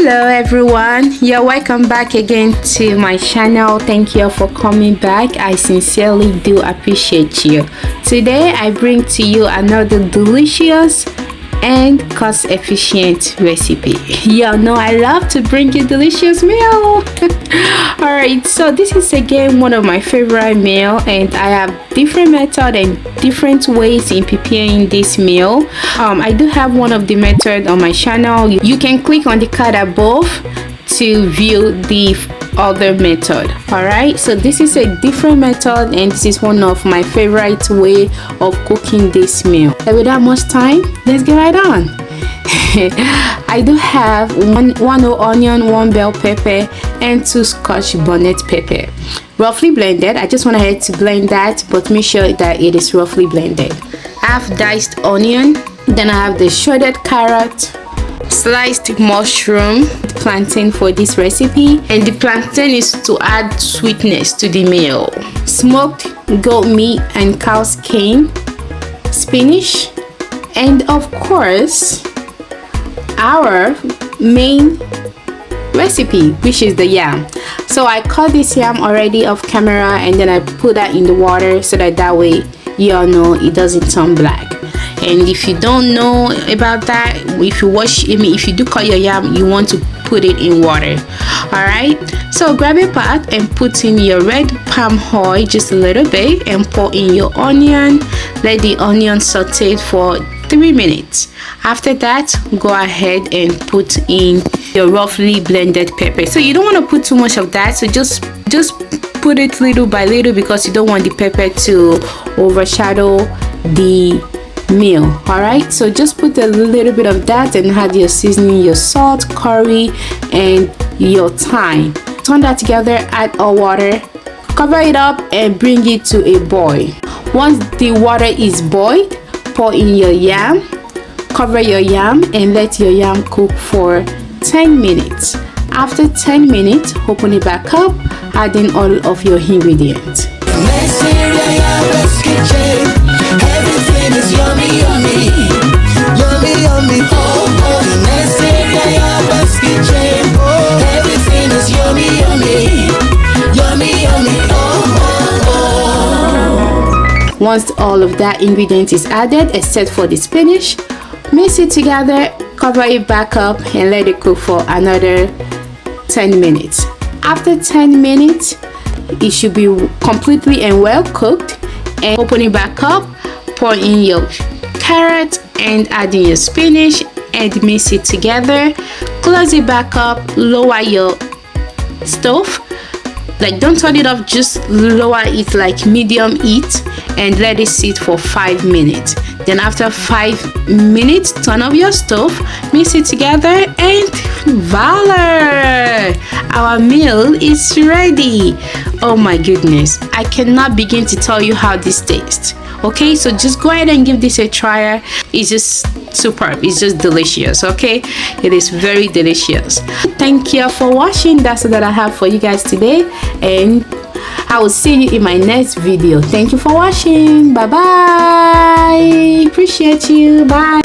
Hello everyone, you're welcome back again to my channel. Thank you for coming back. I sincerely do appreciate you. Today I bring to you another delicious and cost efficient recipe. Y'all know I love to bring you delicious meal. Alright, so this is again one of my favorite meal, and I have different method and different ways in preparing this meal. I do have one of the method on my channel. You can click on the card above to view the other method. Alright, so this is a different method, and this is one of my favorite way of cooking this meal. And without much time, let's get right on. I do have one whole onion, 1 bell pepper, and 2 scotch bonnet pepper, roughly blended. I just went ahead to blend that, but make sure that it is roughly blended. I have diced onion, then I have the shredded carrot, sliced mushroom, plantain for this recipe, and the plantain is to add sweetness to the meal. Smoked goat meat and cow skin, spinach, and of course our main recipe, which is the yam. So I cut this yam already off camera, and then I put that in the water so that way you all know it doesn't turn black. And if you don't know about that, if you do cut your yam, you want to put it in water. Alright, so grab a pot and put in your red palm oil just a little bit, and pour in your onion. Let the onion saute for 3 minutes. After that, go ahead and put in your roughly blended pepper. So you don't want to put too much of that, so just put it little by little, because you don't want the pepper to overshadow the meal. Alright, so just put a little bit of that and add your seasoning, your salt, curry, and your thyme. Turn that together, add all water, cover it up, and bring it to a boil. Once the water is boiled, pour in your yam, cover your yam, and let your yam cook for 10 minutes. After 10 minutes, open it back up, adding all of your ingredients. Everything is yummy, yummy, yummy, yummy. Oh, oh, next area, Yaba's kitchen. Oh, everything is yummy, yummy, yummy, yummy. Oh, oh, oh. Once all of that ingredient is added, except for the spinach, mix it together, cover it back up, and let it cook for another 10 minutes. After 10 minutes, it should be completely and well cooked. And open it back up, pour in your carrot and add in your spinach and mix it together. Close it back up, lower your stove, like don't turn it off, just lower it like medium heat, and let it sit for 5 minutes. Then after 5 minutes, turn off your stove, mix it together, and voila, our meal is ready. Oh my goodness, I cannot begin to tell you how this tastes. Okay, so just go ahead and give this a try. It's just superb, it's just delicious. Okay, it is very delicious. Thank you for watching. That's all that I have for you guys today, and I will see you in my next video. Thank you for watching. Bye bye. Appreciate you. Bye.